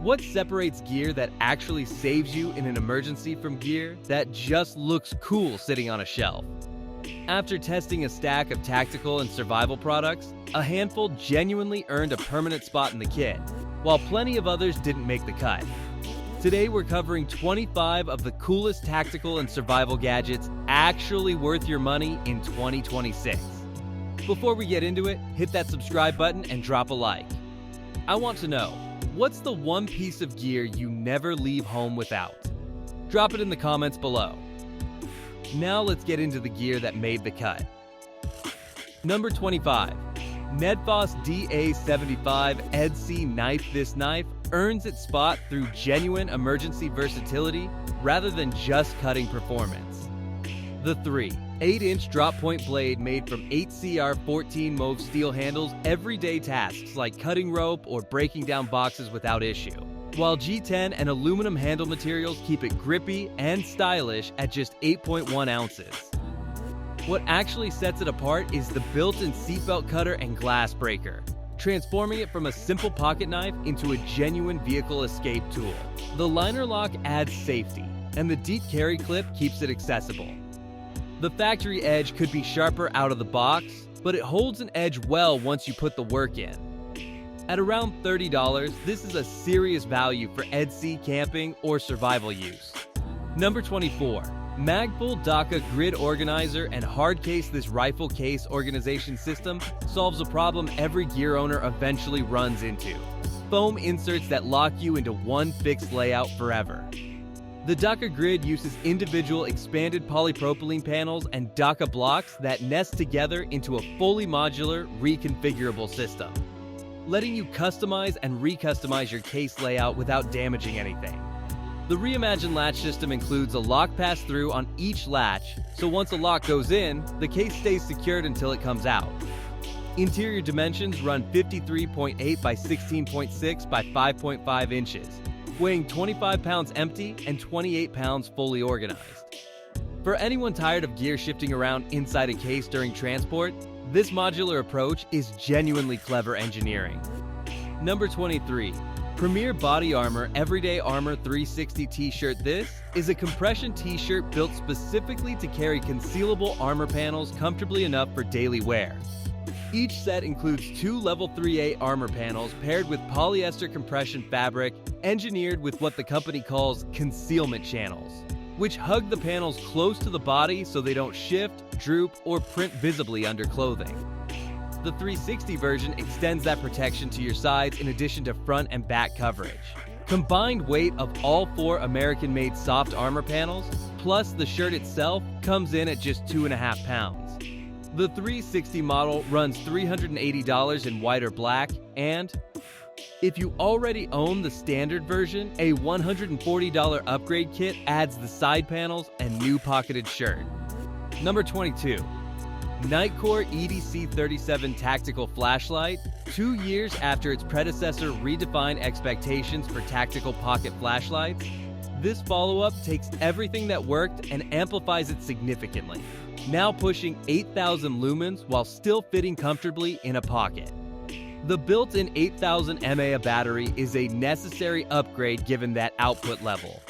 What separates gear that actually saves you in an emergency from gear that just looks cool sitting on a shelf? After testing a stack of tactical and survival products, a handful genuinely earned a permanent spot in the kit, while plenty of others didn't make the cut. Today we're covering 25 of the coolest tactical and survival gadgets actually worth your money in 2026. Before we get into it, hit that subscribe button and drop a like. I want to know, what's the one piece of gear you never leave home without? Drop it in the comments below. Now let's get into the gear that made the cut. Number 25. Nedfoss DA75 EDC Knife. This knife earns its spot through genuine emergency versatility rather than just cutting performance. The 8-inch drop point blade made from 8CR14 mauve steel handles everyday tasks like cutting rope or breaking down boxes without issue, while G10 and aluminum handle materials keep it grippy and stylish at just 8.1 ounces. What actually sets it apart is the built-in seatbelt cutter and glass breaker, transforming it from a simple pocket knife into a genuine vehicle escape tool. The liner lock adds safety, and the deep carry clip keeps it accessible. The factory edge could be sharper out of the box, but it holds an edge well once you put the work in. At around $30, this is a serious value for EDC camping or survival use. Number 24. Magpul DACA Grid Organizer and hard case. This rifle case organization system solves a problem every gear owner eventually runs into: foam inserts that lock you into one fixed layout forever. The DACA Grid uses individual expanded polypropylene panels and DACA blocks that nest together into a fully modular, reconfigurable system, letting you customize and recustomize your case layout without damaging anything. The reimagined latch system includes a lock pass-through on each latch, so once a lock goes in, the case stays secured until it comes out. Interior dimensions run 53.8 by 16.6 by 5.5 inches, weighing 25 pounds empty and 28 pounds fully organized. For anyone tired of gear shifting around inside a case during transport, this modular approach is genuinely clever engineering. Number 23. Premier Body Armor Everyday Armor 360 T-shirt. This is a compression t-shirt built specifically to carry concealable armor panels comfortably enough for daily wear. Each set includes 2 level 3A armor panels paired with polyester compression fabric engineered with what the company calls concealment channels, which hug the panels close to the body so they don't shift, droop, or print visibly under clothing. The 360 version extends that protection to your sides in addition to front and back coverage. Combined weight of all 4 American-made soft armor panels, plus the shirt itself, comes in at just 2.5 pounds. The 360 model runs $380 in white or black, and if you already own the standard version, a $140 upgrade kit adds the side panels and new pocketed shirt. Number 22. Nitecore EDC37 Tactical Flashlight. 2 years after its predecessor redefined expectations for tactical pocket flashlights, this follow-up takes everything that worked and amplifies it significantly, now pushing 8,000 lumens while still fitting comfortably in a pocket. The built-in 8,000 mAh battery is a necessary upgrade given that output level.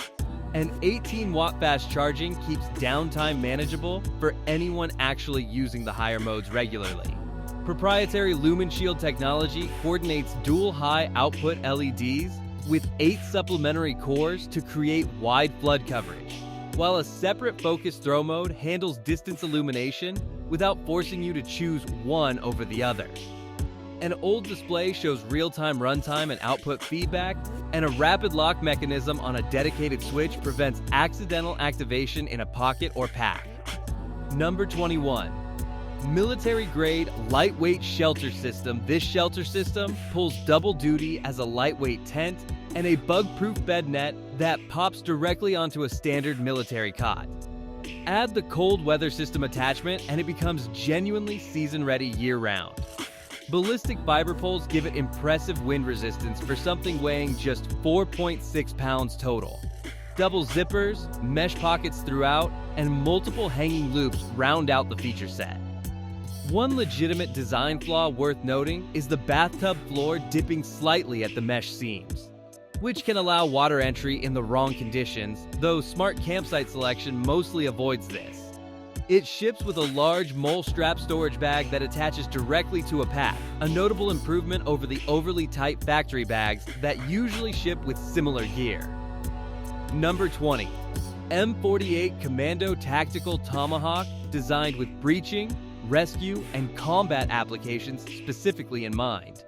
And 18-watt fast charging keeps downtime manageable for anyone actually using the higher modes regularly. Proprietary Lumen Shield technology coordinates dual high output LEDs with 8 supplementary cores to create wide flood coverage, while a separate focus throw mode handles distance illumination without forcing you to choose one over the other. An old display shows real-time runtime and output feedback, and a rapid lock mechanism on a dedicated switch prevents accidental activation in a pocket or pack. Number 21. Military-grade lightweight shelter system. This shelter system pulls double duty as a lightweight tent and a bug-proof bed net that pops directly onto a standard military cot. Add the cold weather system attachment and it becomes genuinely season-ready year-round. Ballistic fiber poles give it impressive wind resistance for something weighing just 4.6 pounds total. Double zippers, mesh pockets throughout, and multiple hanging loops round out the feature set. One legitimate design flaw worth noting is the bathtub floor dipping slightly at the mesh seams. which can allow water entry in the wrong conditions, though smart campsite selection mostly avoids this. It ships with a large mole strap storage bag that attaches directly to a pack, a notable improvement over the overly tight factory bags that usually ship with similar gear. Number 20. M48 Commando Tactical Tomahawk, designed with breaching, rescue, and combat applications specifically in mind.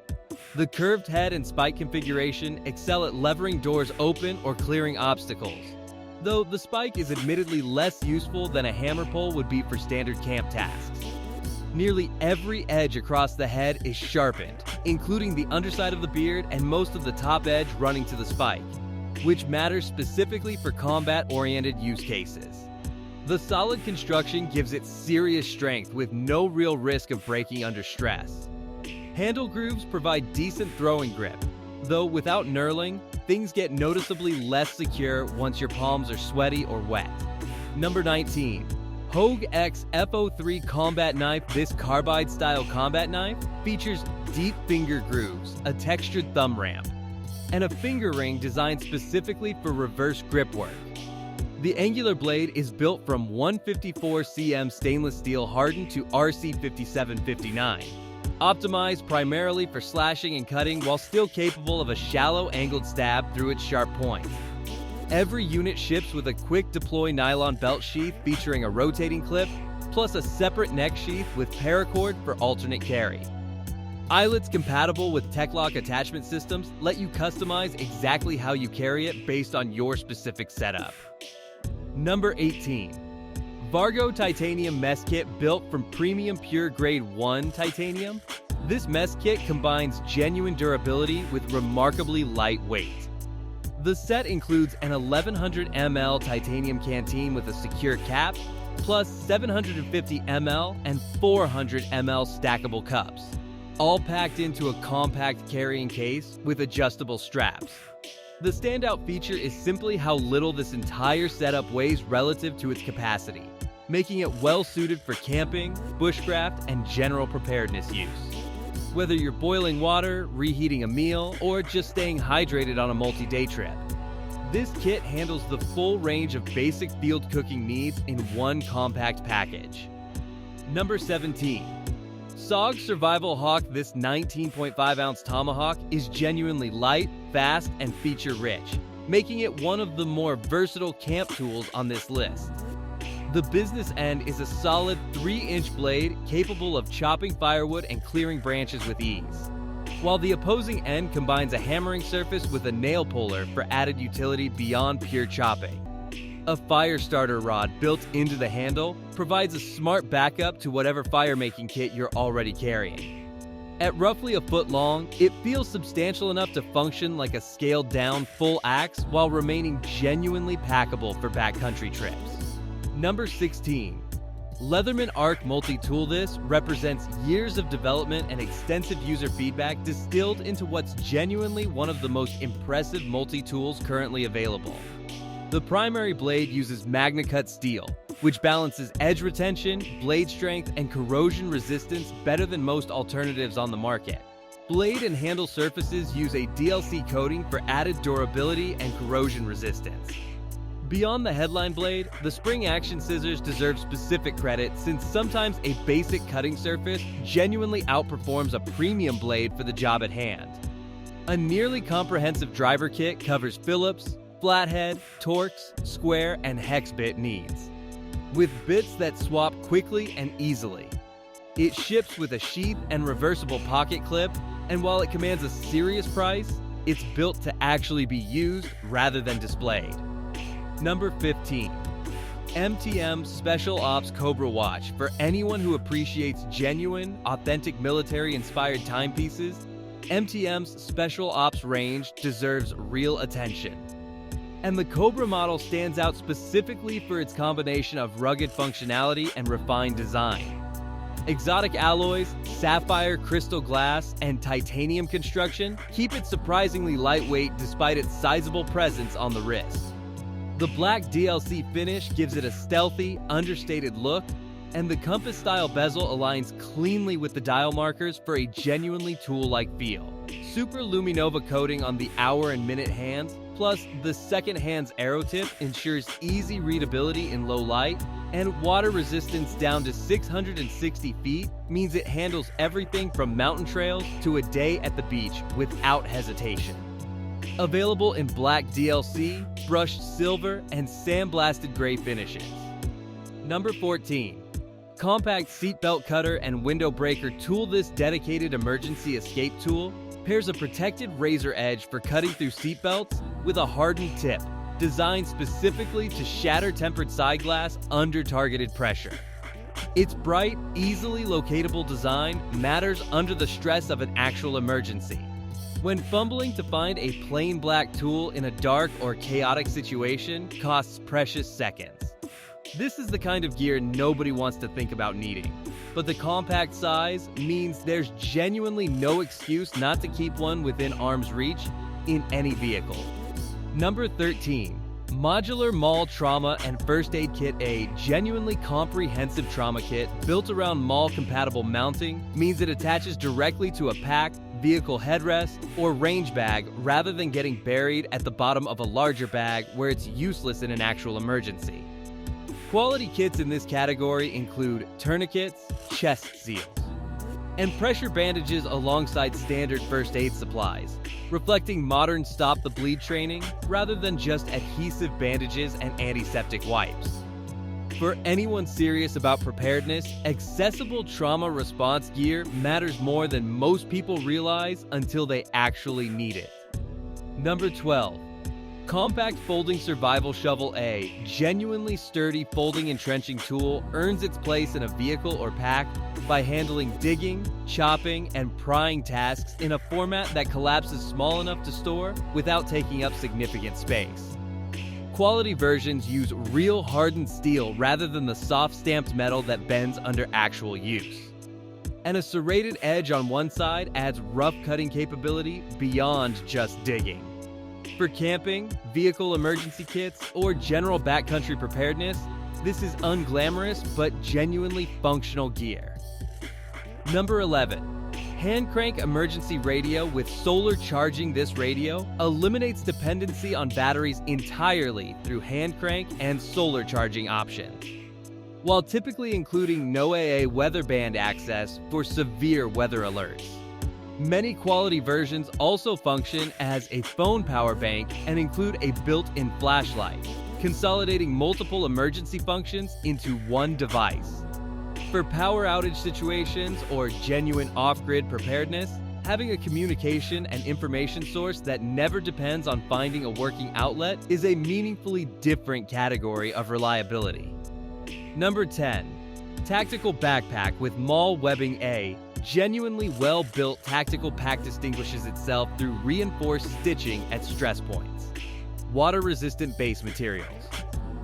The curved head and spike configuration excel at levering doors open or clearing obstacles, though the spike is admittedly less useful than a hammer pole would be for standard camp tasks. Nearly every edge across the head is sharpened, including the underside of the beard and most of the top edge running to the spike, which matters specifically for combat-oriented use cases. The solid construction gives it serious strength with no real risk of breaking under stress. Handle grooves provide decent throwing grip, though without knurling, things get noticeably less secure once your palms are sweaty or wet. Number 19. Hogue X F03 Combat Knife. This carbide-style combat knife features deep finger grooves, a textured thumb ramp, and a finger ring designed specifically for reverse grip work. The angular blade is built from 154 cm stainless steel hardened to RC 5759. Optimized primarily for slashing and cutting while still capable of a shallow angled stab through its sharp point. Every unit ships with a quick deploy nylon belt sheath featuring a rotating clip, plus a separate neck sheath with paracord for alternate carry. Eyelets compatible with Tech-Lock attachment systems let you customize exactly how you carry it based on your specific setup. Number 18. Vargo Titanium Mess Kit, built from premium pure grade 1 titanium. This mess kit combines genuine durability with remarkably light weight. The set includes an 1100 ml titanium canteen with a secure cap, plus 750 ml and 400 ml stackable cups, all packed into a compact carrying case with adjustable straps. The standout feature is simply how little this entire setup weighs relative to its capacity, making it well suited for camping, bushcraft, and general preparedness use. Whether you're boiling water, reheating a meal, or just staying hydrated on a multi-day trip, this kit handles the full range of basic field cooking needs in one compact package. Number 17. SOG Survival Hawk. This 19.5-ounce tomahawk is genuinely light, fast, and feature-rich, making it one of the more versatile camp tools on this list. The business end is a solid 3-inch blade capable of chopping firewood and clearing branches with ease, while the opposing end combines a hammering surface with a nail puller for added utility beyond pure chopping. A fire starter rod built into the handle provides a smart backup to whatever fire-making kit you're already carrying. At roughly a foot long, it feels substantial enough to function like a scaled-down full axe while remaining genuinely packable for backcountry trips. Number 16. Leatherman Arc Multi-Tool. This represents years of development and extensive user feedback distilled into what's genuinely one of the most impressive multi-tools currently available. The primary blade uses MagnaCut steel, which balances edge retention, blade strength, and corrosion resistance better than most alternatives on the market. Blade and handle surfaces use a DLC coating for added durability and corrosion resistance. Beyond the headline blade, the spring action scissors deserve specific credit, since sometimes a basic cutting surface genuinely outperforms a premium blade for the job at hand. A nearly comprehensive driver kit covers Phillips, flathead, Torx, square, and hex bit needs, with bits that swap quickly and easily. It ships with a sheath and reversible pocket clip, and while it commands a serious price, it's built to actually be used rather than displayed. Number 15. MTM Special Ops Cobra Watch. For anyone who appreciates genuine, authentic military-inspired timepieces, MTM's Special Ops range deserves real attention. And the Cobra model stands out specifically for its combination of rugged functionality and refined design. Exotic alloys, sapphire crystal glass, and titanium construction keep it surprisingly lightweight despite its sizable presence on the wrist. The black DLC finish gives it a stealthy, understated look, and the compass-style bezel aligns cleanly with the dial markers for a genuinely tool-like feel. Super Luminova coating on the hour and minute hands, plus the second hand's arrow tip ensures easy readability in low light, and water resistance down to 660 feet means it handles everything from mountain trails to a day at the beach without hesitation. Available in black DLC, brushed silver, and sandblasted gray finishes. Number 14. Compact seatbelt cutter and window breaker tool. This dedicated emergency escape tool pairs a protected razor edge for cutting through seatbelts with a hardened tip, designed specifically to shatter tempered side glass under targeted pressure. Its bright, easily locatable design matters under the stress of an actual emergency. When fumbling to find a plain black tool in a dark or chaotic situation costs precious seconds. This is the kind of gear nobody wants to think about needing, but the compact size means there's genuinely no excuse not to keep one within arm's reach in any vehicle. Number 13. Modular Mall Trauma and First Aid Kit. A genuinely comprehensive trauma kit built around mall-compatible mounting means it attaches directly to a pack, vehicle headrest, or range bag rather than getting buried at the bottom of a larger bag where it's useless in an actual emergency. Quality kits in this category include tourniquets, chest seals, and pressure bandages alongside standard first aid supplies, reflecting modern stop-the-bleed training rather than just adhesive bandages and antiseptic wipes. For anyone serious about preparedness, accessible trauma response gear matters more than most people realize until they actually need it. Number 12. Compact Folding Survival Shovel. A genuinely sturdy folding and trenching tool earns its place in a vehicle or pack by handling digging, chopping, and prying tasks in a format that collapses small enough to store without taking up significant space. Quality versions use real hardened steel rather than the soft stamped metal that bends under actual use. And a serrated edge on one side adds rough cutting capability beyond just digging. For camping, vehicle emergency kits, or general backcountry preparedness, this is unglamorous but genuinely functional gear. Number 11. Hand crank emergency radio with solar charging. This radio eliminates dependency on batteries entirely through hand crank and solar charging options, while typically including no AA weather band access for severe weather alerts. Many quality versions also function as a phone power bank and include a built-in flashlight, consolidating multiple emergency functions into one device. For power outage situations or genuine off-grid preparedness, having a communication and information source that never depends on finding a working outlet is a meaningfully different category of reliability. Number 10. Tactical Backpack with Mall Webbing. A genuinely well-built tactical pack distinguishes itself through reinforced stitching at stress points, water-resistant base materials,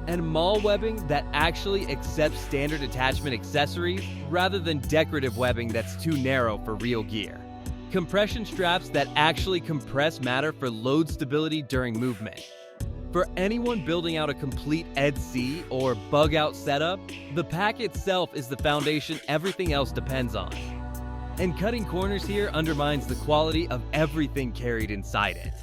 and mall webbing that actually accepts standard attachment accessories rather than decorative webbing that's too narrow for real gear. Compression straps that actually compress matter for load stability during movement. For anyone building out a complete EDC or bug-out setup, the pack itself is the foundation everything else depends on. And cutting corners here undermines the quality of everything carried inside it.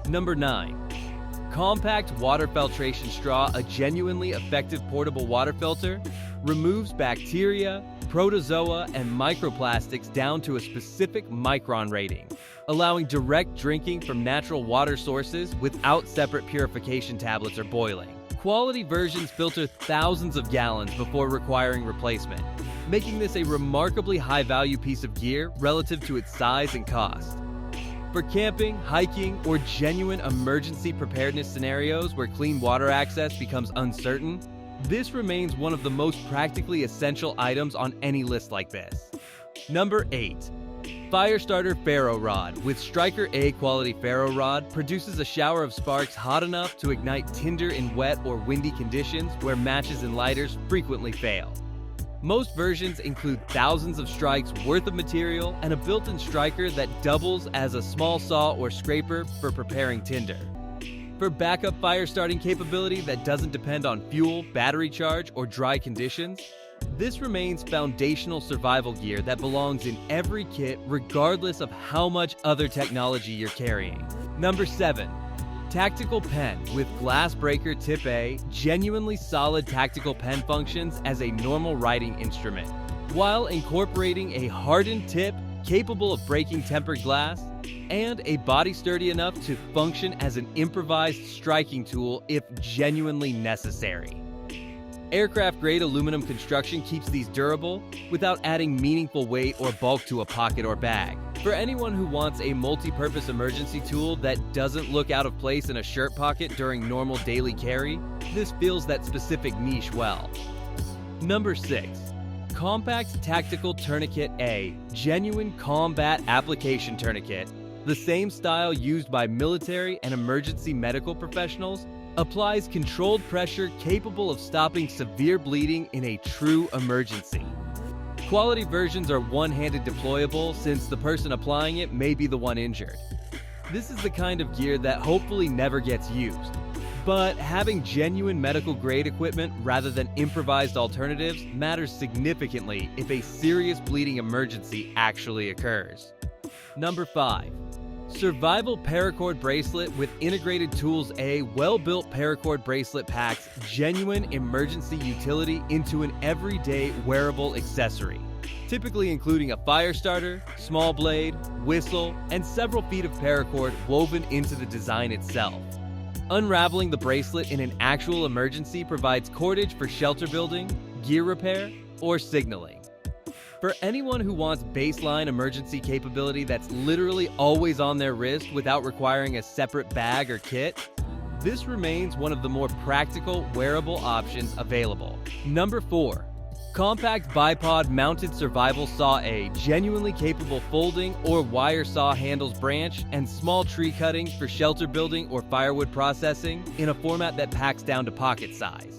Number 9. Compact Water Filtration Straw. A genuinely effective portable water filter removes bacteria, protozoa, and microplastics down to a specific micron rating, allowing direct drinking from natural water sources without separate purification tablets or boiling. Quality versions filter thousands of gallons before requiring replacement, making this a remarkably high-value piece of gear relative to its size and cost. For camping, hiking, or genuine emergency preparedness scenarios where clean water access becomes uncertain, this remains one of the most practically essential items on any list like this. Number 8. Firestarter Ferro Rod with Striker. A quality ferro rod produces a shower of sparks hot enough to ignite tinder in wet or windy conditions where matches and lighters frequently fail. Most versions include thousands of strikes worth of material and a built-in striker that doubles as a small saw or scraper for preparing tinder. For backup fire starting capability that doesn't depend on fuel, battery charge, or dry conditions, This remains foundational survival gear that belongs in every kit regardless of how much other technology you're carrying. Number 7. Tactical pen with glass breaker tip A. Genuinely solid tactical pen functions as a normal writing instrument, while incorporating a hardened tip capable of breaking tempered glass and a body sturdy enough to function as an improvised striking tool if genuinely necessary. Aircraft-grade aluminum construction keeps these durable without adding meaningful weight or bulk to a pocket or bag. For anyone who wants a multi-purpose emergency tool that doesn't look out of place in a shirt pocket during normal daily carry, this fills that specific niche well. Number 6. Compact Tactical Tourniquet A. Genuine combat application tourniquet, the same style used by military and emergency medical professionals, applies controlled pressure capable of stopping severe bleeding in a true emergency. Quality versions are one-handed deployable since the person applying it may be the one injured. This is the kind of gear that hopefully never gets used, but having genuine medical-grade equipment rather than improvised alternatives matters significantly if a serious bleeding emergency actually occurs. Number 5. Survival Paracord Bracelet with Integrated Tools A. Well-built paracord bracelet packs genuine emergency utility into an everyday wearable accessory, typically including a fire starter, small blade, whistle, and several feet of paracord woven into the design itself. Unraveling the bracelet in an actual emergency provides cordage for shelter building, gear repair, or signaling. For anyone who wants baseline emergency capability that's literally always on their wrist without requiring a separate bag or kit, this remains one of the more practical wearable options available. Number 4. Compact Bipod Mounted Survival Saw A. Genuinely capable folding or wire saw handles branch and small tree cutting for shelter building or firewood processing in a format that packs down to pocket size.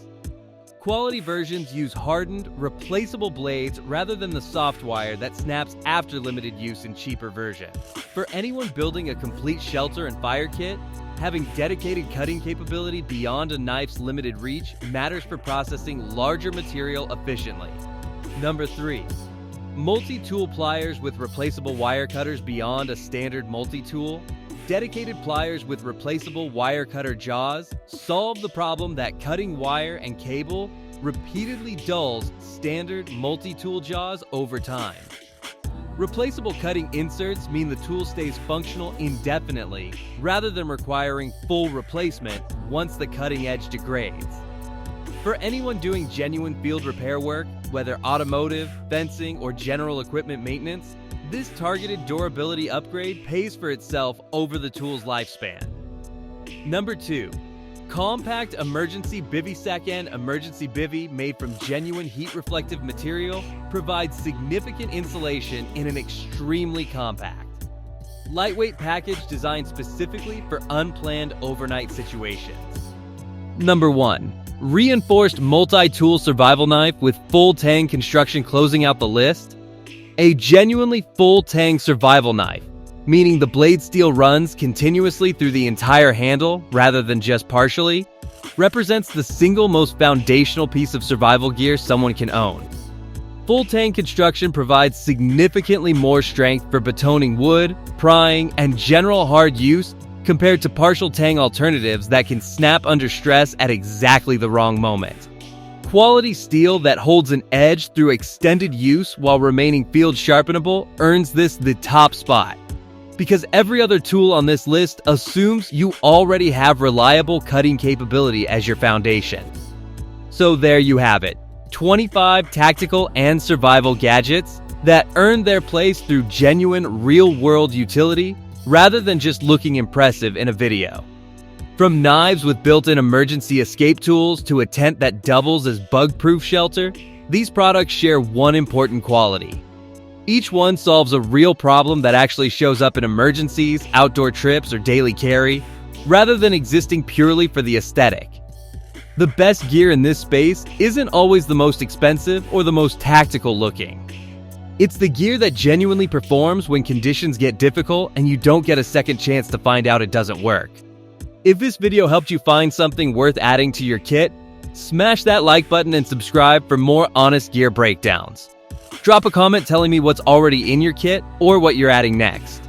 Quality versions use hardened, replaceable blades rather than the soft wire that snaps after limited use in cheaper versions. For anyone building a complete shelter and fire kit, having dedicated cutting capability beyond a knife's limited reach matters for processing larger material efficiently. Number 3. Multi-tool pliers with replaceable wire cutters beyond a standard multi-tool. Dedicated pliers with replaceable wire cutter jaws solve the problem that cutting wire and cable repeatedly dulls standard multi-tool jaws over time. Replaceable cutting inserts mean the tool stays functional indefinitely rather than requiring full replacement once the cutting edge degrades. For anyone doing genuine field repair work, whether automotive, fencing, or general equipment maintenance, this targeted durability upgrade pays for itself over the tool's lifespan. Number 2. Compact Emergency Bivy Second Emergency Bivy made from genuine heat-reflective material provides significant insulation in an extremely compact, lightweight package designed specifically for unplanned overnight situations. Number 1. Reinforced multi-tool survival knife with full tang construction closing out the list. A genuinely full tang survival knife, meaning the blade steel runs continuously through the entire handle rather than just partially, represents the single most foundational piece of survival gear someone can own. Full tang construction provides significantly more strength for batoning wood, prying, and general hard use compared to partial tang alternatives that can snap under stress at exactly the wrong moment. Quality steel that holds an edge through extended use while remaining field sharpenable earns this the top spot, because every other tool on this list assumes you already have reliable cutting capability as your foundation. So there you have it, 25 tactical and survival gadgets that earn their place through genuine real-world utility rather than just looking impressive in a video. From knives with built-in emergency escape tools to a tent that doubles as bug-proof shelter, these products share one important quality. Each one solves a real problem that actually shows up in emergencies, outdoor trips, or daily carry, rather than existing purely for the aesthetic. The best gear in this space isn't always the most expensive or the most tactical looking. It's the gear that genuinely performs when conditions get difficult and you don't get a second chance to find out it doesn't work. If this video helped you find something worth adding to your kit, Smash that like button and subscribe for more honest gear breakdowns. Drop a comment telling me what's already in your kit or what you're adding next.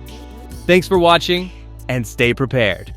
Thanks for watching, and stay prepared.